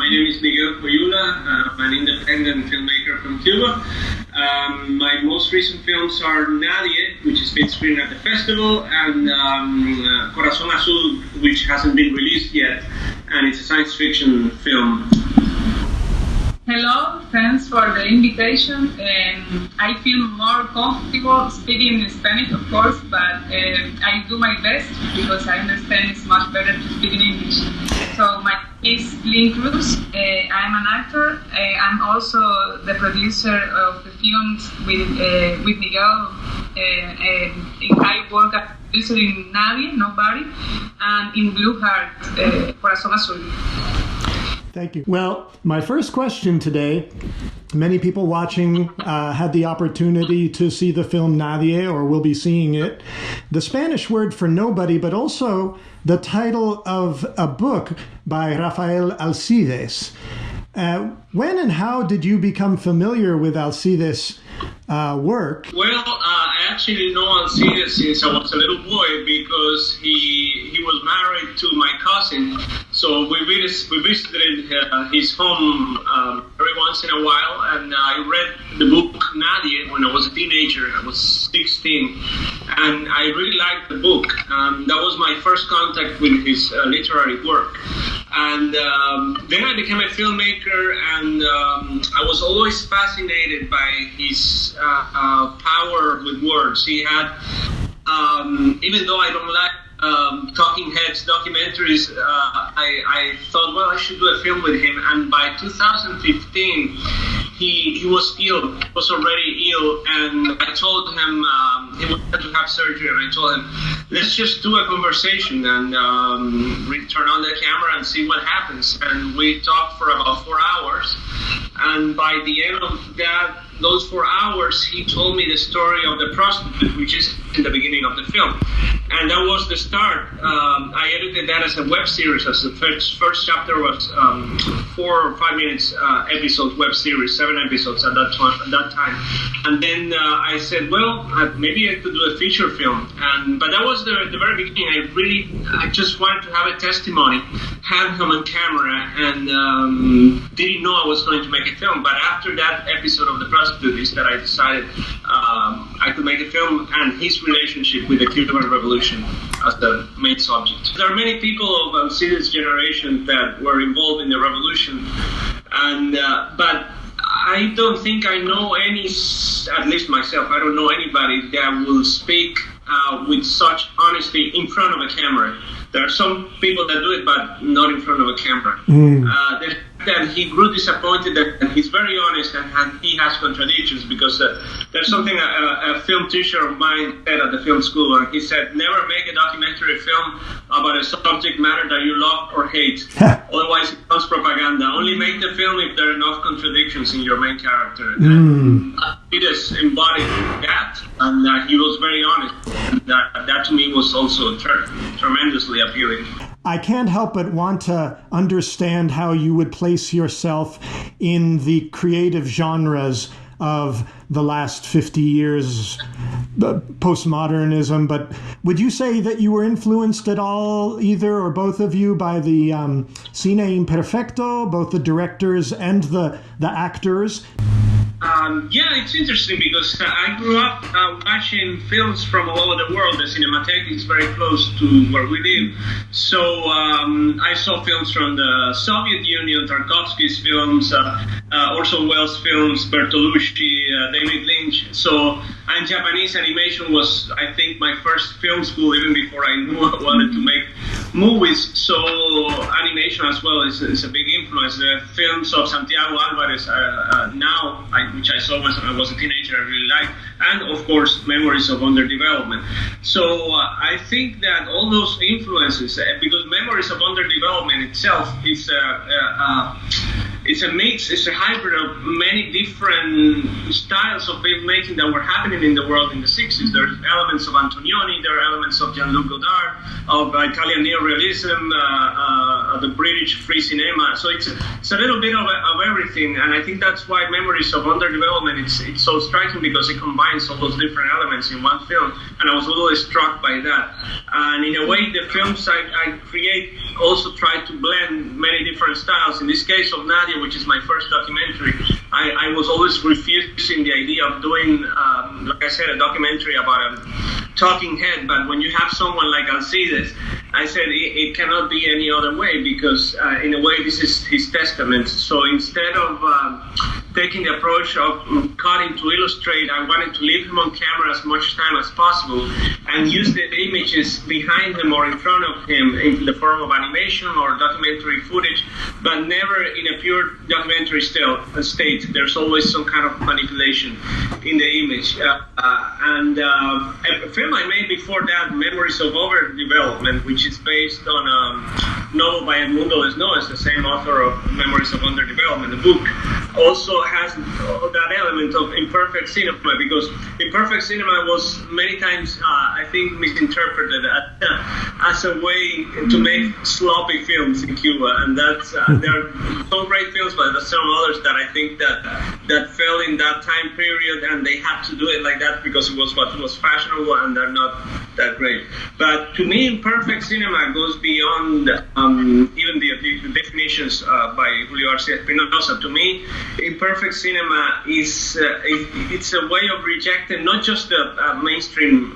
My name is Miguel Coyula. I'm an independent filmmaker from Cuba. My most recent films are Nadie, which has been screened at the festival, and Corazón Azul, which hasn't been released yet, and it's a science fiction film. Hello, thanks for the invitation. I feel more comfortable speaking in Spanish, of course, but I do my best because I understand it's much better to speak in English. So my name is Lynn Cruz. I'm an actor. I'm also the producer of the films with Miguel. I work as producer in Nadie, Nobody, and in Blue Heart, Corazón Azul. Thank you. Well, my first question today, many people watching had the opportunity to see the film Nadie, or will be seeing it. The Spanish word for nobody, but also the title of a book by Rafael Alcides. When and how did you become familiar with Alcides' work? Well, I actually know Alcides since I was a little boy because he was married to my cousin. So we visited his home every once in a while, and I read the book Nadie when I was a teenager. I was 16, and I really liked the book. That was my first contact with his literary work. And then I became a filmmaker, and I was always fascinated by his power with words. He had, even though I don't like talking heads documentaries, I thought, well, I should do a film with him. And by 2015, he was ill, was already ill, and I told him he wanted to have surgery, and I told him, let's just do a conversation and turn on the camera and see what happens. And we talked for about 4 hours, and by the end of those 4 hours, he told me the story of the prostitute, which is in the beginning of the film. And that was the start. I edited that as a web series. As the first chapter was 4 or 5 minutes episode web series, 7 episodes at that time. And then I said, well, maybe I could do a feature film. But that was the very beginning. I just wanted to have a testimony, have him on camera, and didn't know I was going to make a film. But after that episode of The Prostitute is that I decided I could make a film and his relationship with the Cuban Revolution as the main subject. There are many people of Alcides' generation that were involved in the revolution, but I don't think I know any, at least myself, I don't know anybody that will speak with such honesty in front of a camera. There are some people that do it, but not in front of a camera. That he grew disappointed, and he's very honest, and he has contradictions, because there's something a film teacher of mine said at the film school, and he said, never make a documentary film about a subject matter that you love or hate. Otherwise, it becomes propaganda. Only make the film if there are enough contradictions in your main character. He just embodied that, and he was very honest. And that to me was also tremendously appealing. I can't help but want to understand how you would place yourself in the creative genres of the last 50 years, postmodernism, but would you say that you were influenced at all, either or both of you, by the Cine Imperfecto, both the directors and the actors? Yeah, it's interesting because I grew up watching films from all over the world. The Cinematheque is very close to where we live. So I saw films from the Soviet Union, Tarkovsky's films, Orson Welles' films, Bertolucci, David Lynch. And Japanese animation was, I think, my first film school, even before I knew I wanted to make movies. So animation as well is a big influence. The films of Santiago Alvarez which I saw when I was a teenager, I really liked, and of course Memories of Underdevelopment. So I think that all those influences, because Memories of Underdevelopment itself is it's a mix, it's a hybrid of many different styles of filmmaking that were happening in the world in the 60s. There's elements of Antonioni, there are elements of Jean-Luc Godard, of Italian neorealism, the British free cinema. So it's a little bit of everything, and I think that's why Memories of Underdevelopment, it's so striking because it combines all those different elements in one film, and I was really struck by that. And in a way, the films I create also try to blend many different styles. In this case of Nadie, which is my first documentary, I was always refusing the idea of doing, like I said, a documentary about a talking head, but when you have someone like Alcides, I said it cannot be any other way, because in a way this is his testament. So instead of taking the approach of cutting to illustrate, I wanted to leave him on camera as much time as possible and use the images behind him or in front of him in the form of animation or documentary footage, but never in a pure documentary state. There's always some kind of manipulation in the image. And a film I made before that, Memories of Overdevelopment, which is based on a novel by Edmundo Lesnoes, the same author of Memories of Underdevelopment. The book also has that element of imperfect cinema, because imperfect cinema was many times, I think, misinterpreted as a way to make sloppy films in Cuba. And that's there are some great films, but there's some others that I think that fell in that time period, and they had to do it like that because it was what was fashionable, and they're not that great. But to me, imperfect cinema goes beyond even the definitions by Julio Garcia Espinosa. To me, imperfect cinema is it's a way of rejecting not just the mainstream,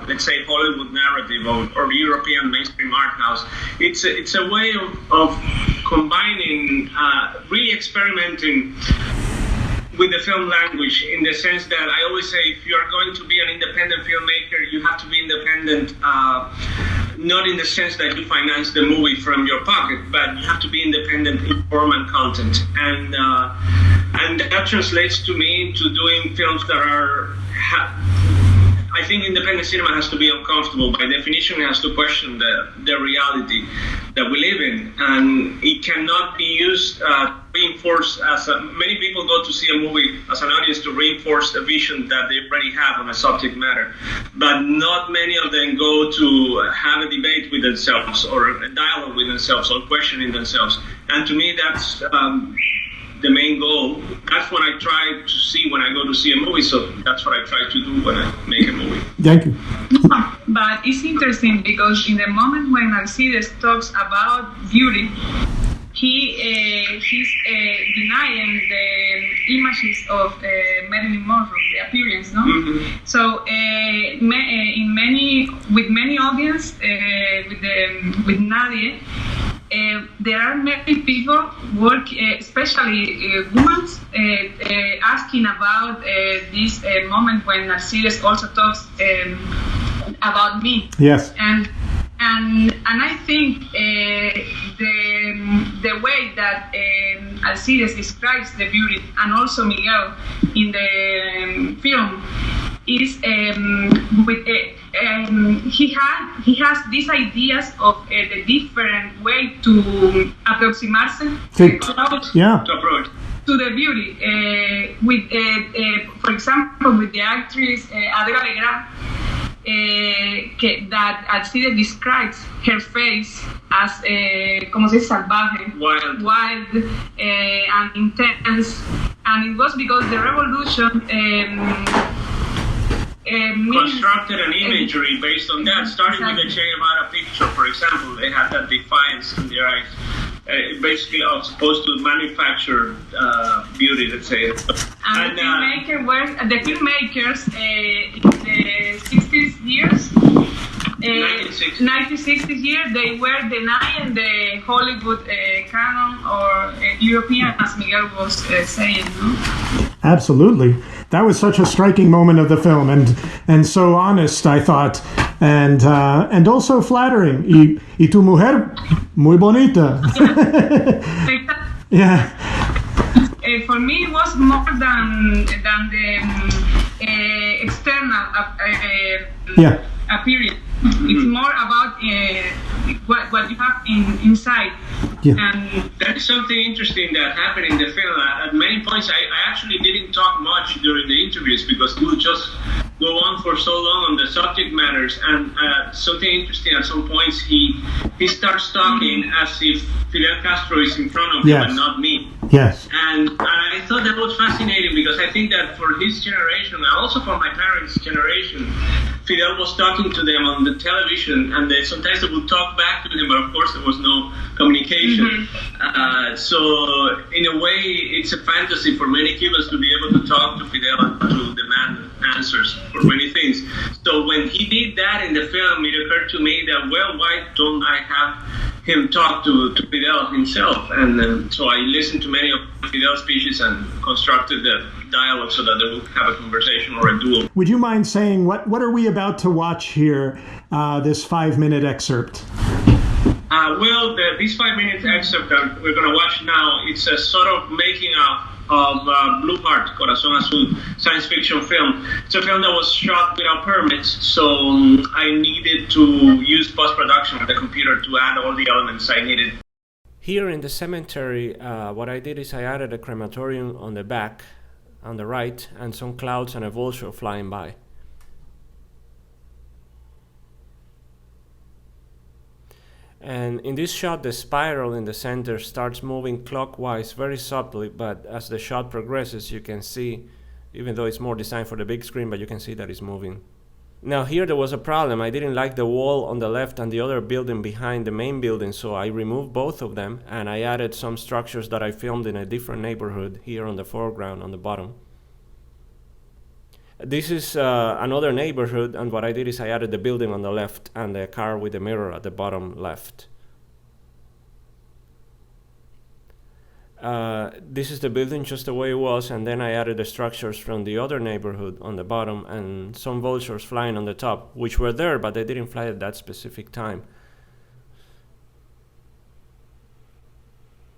let's say, Hollywood narrative or European mainstream art house. It's a way of combining, really experimenting with the film language, in the sense that I always say, if you are going to be an independent filmmaker, you have to be independent, not in the sense that you finance the movie from your pocket, but you have to be independent in form and content. And that translates to me to doing films that are, I think independent cinema has to be uncomfortable. By definition, it has to question the reality that we live in. And it cannot be used to reinforce, many people go to see a movie as an audience to reinforce a vision that they already have on a subject matter. But not many of them go to have a debate with themselves or a dialogue with themselves or questioning themselves. And to me, that's the main goal. That's what I try to see when I go to see a movie, so that's what I try to do when I make a movie. Thank you. But it's interesting because in the moment when Alcides talks about beauty, he's denying the images of Marilyn Monroe, the appearance, no? Mm-hmm. So with many audience, with Nadie, there are many people especially women, asking about this moment when Alcides also talks about me. Yes. And I think the way that Alcides describes the beauty, and also Miguel in the film, is he has these ideas of the different way to aproximarse to approach to the beauty. For example, with the actress Adela Legrand, that Alcides describes her face as como se dice, salvaje, wild and intense, and it was because the revolution constructed an imagery based on that, starting with the Che Guevara picture, for example. They had that defiance in their eyes. Basically, I was supposed to manufacture beauty, let's say. And the filmmakers in the 60s years, 1960s year, they were denying the Hollywood canon or European, as Miguel was saying, no? Absolutely. That was such a striking moment of the film, and so honest, I thought, and also flattering. Y tu mujer muy bonita. Yeah. For me, it was more than the external appearance. It's more about what you have inside. Yeah. And that is something interesting that happened in the film. At many points, I actually didn't talk much during the interviews because we would just go on for so long on the subject matters. And something interesting, at some points, he starts talking as if Fidel Castro is in front of him and not me. Yes. And I thought that was fascinating because I think that for his generation, and also for my parents' generation, Fidel was talking to them on the television, and sometimes they would talk back to him, but of course there was no communication. So in a way, it's a fantasy for many Cubans to be able to talk to Fidel and to demand answers for many things. So when he did that in the film, it occurred to me that, well, why don't I have him talk to Fidel himself? And so I listened to many of Fidel's speeches and constructed the dialogue so that they would have a conversation or a duel. Would you mind saying what are we about to watch here, this 5-minute excerpt? This 5-minute excerpt that we're going to watch now, it's a sort of making of Blue Heart, Corazón Azul, science fiction film. It's a film that was shot without permits, so I needed to use post-production on the computer to add all the elements I needed. Here in the cemetery, what I did is I added a crematorium on the back, on the right, and some clouds and a vulture flying by. And in this shot, the spiral in the center starts moving clockwise very subtly, but as the shot progresses, you can see, even though it's more designed for the big screen, but you can see that it's moving. Now here there was a problem. I didn't like the wall on the left and the other building behind the main building, so I removed both of them, and I added some structures that I filmed in a different neighborhood here on the foreground on the bottom. This is another neighborhood, and what I did is I added the building on the left and the car with the mirror at the bottom left. This is the building just the way it was, and then I added the structures from the other neighborhood on the bottom and some vultures flying on the top, which were there, but they didn't fly at that specific time.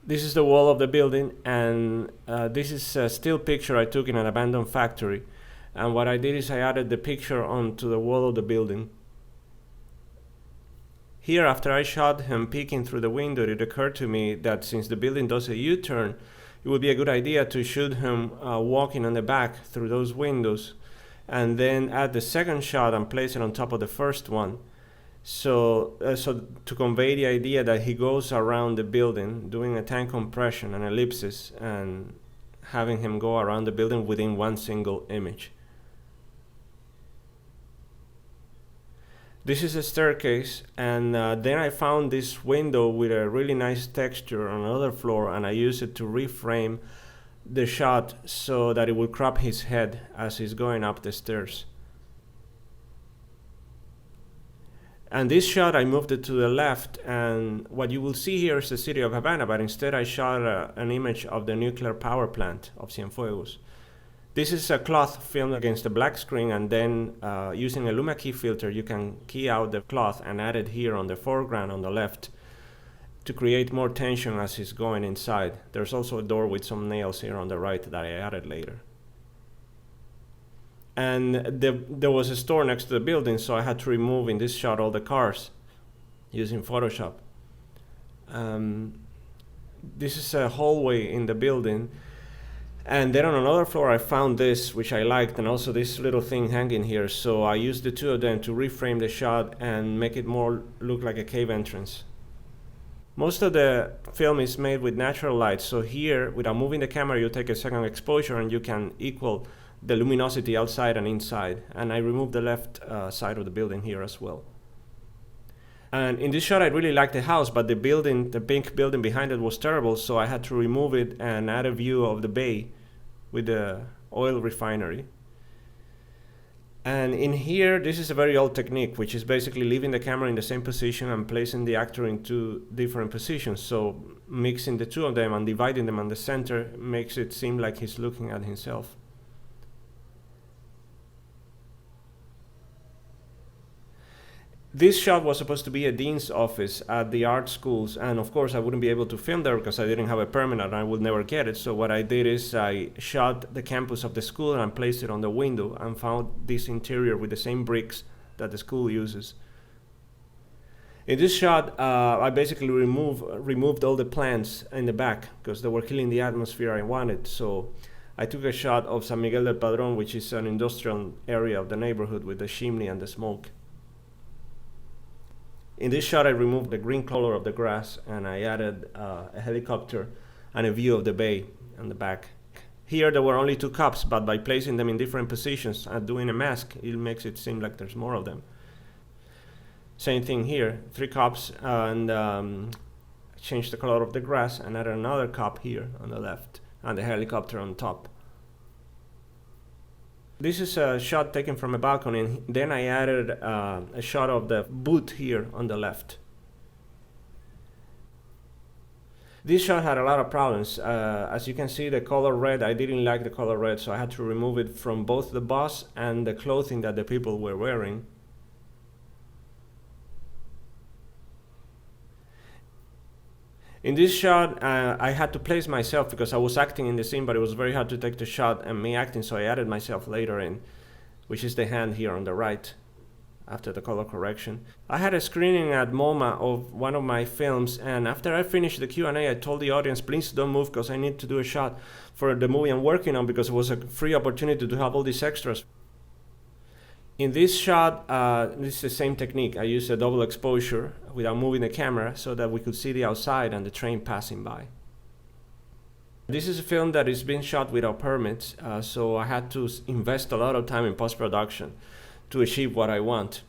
This is the wall of the building, and this is a still picture I took in an abandoned factory. And what I did is I added the picture onto the wall of the building. Here, after I shot him peeking through the window, it occurred to me that since the building does a U-turn, it would be a good idea to shoot him walking on the back through those windows, and then add the second shot and place it on top of the first one. So to convey the idea that he goes around the building doing a tank compression and ellipsis, and having him go around the building within one single image. This is a staircase, and then I found this window with a really nice texture on another floor, and I used it to reframe the shot so that it would crop his head as he's going up the stairs. And this shot, I moved it to the left, and what you will see here is the city of Havana, but instead I shot an image of the nuclear power plant of Cienfuegos. This is a cloth filmed against a black screen, and then using a Luma key filter, you can key out the cloth and add it here on the foreground on the left to create more tension as he's going inside. There's also a door with some nails here on the right that I added later. And there was a store next to the building, so I had to remove in this shot all the cars using Photoshop. This is a hallway in the building. And then on another floor I found this, which I liked, and also this little thing hanging here. So I used the two of them to reframe the shot and make it more look like a cave entrance. Most of the film is made with natural light. So here, without moving the camera, you take a second exposure and you can equal the luminosity outside and inside. And I removed the left side of the building here as well. And in this shot, I really liked the house, but the building, the pink building behind it was terrible, so I had to remove it and add a view of the bay with the oil refinery. And in here, this is a very old technique, which is basically leaving the camera in the same position and placing the actor in two different positions. So mixing the two of them and dividing them on the center makes it seem like he's looking at himself. This shot was supposed to be a dean's office at the art schools, and of course I wouldn't be able to film there because I didn't have a permit and I would never get it. So what I did is I shot the campus of the school and placed it on the window and found this interior with the same bricks that the school uses. In this shot, I basically removed all the plants in the back because they were killing the atmosphere I wanted. So I took a shot of San Miguel del Padrón, which is an industrial area of the neighborhood with the chimney and the smoke. In this shot, I removed the green color of the grass and I added a helicopter and a view of the bay on the back. Here there were only 2 cops, but by placing them in different positions and doing a mask, it makes it seem like there's more of them. Same thing here, 3 cops, and changed the color of the grass and added another cop here on the left and the helicopter on top. This is a shot taken from a balcony, and then I added a shot of the boot here on the left. This shot had a lot of problems. As you can see, the color red, I didn't like the color red, so I had to remove it from both the bus and the clothing that the people were wearing. In this shot, I had to place myself because I was acting in the scene, but it was very hard to take the shot and me acting, so I added myself later in, which is the hand here on the right, after the color correction. I had a screening at MoMA of one of my films, and after I finished the Q&A, I told the audience, please don't move because I need to do a shot for the movie I'm working on because it was a free opportunity to have all these extras. In this shot, this is the same technique. I used a double exposure without moving the camera so that we could see the outside and the train passing by. This is a film that is being shot without permits, so I had to invest a lot of time in post-production to achieve what I want.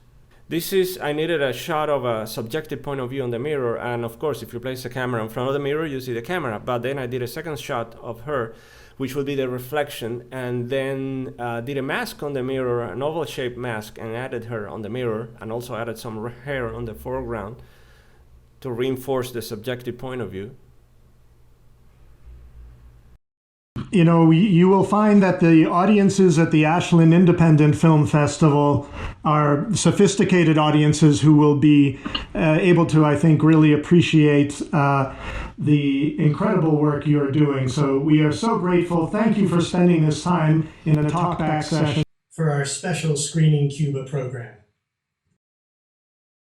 I needed a shot of a subjective point of view on the mirror, and of course if you place the camera in front of the mirror you see the camera, but then I did a second shot of her, which would be the reflection, and then did a mask on the mirror, an oval shaped mask, and added her on the mirror, and also added some hair on the foreground to reinforce the subjective point of view. You know, you will find that the audiences at the Ashland Independent Film Festival are sophisticated audiences who will be able to, I think, really appreciate the incredible work you're doing. So we are so grateful. Thank you for spending this time in a talkback session for our special Screening Cuba program.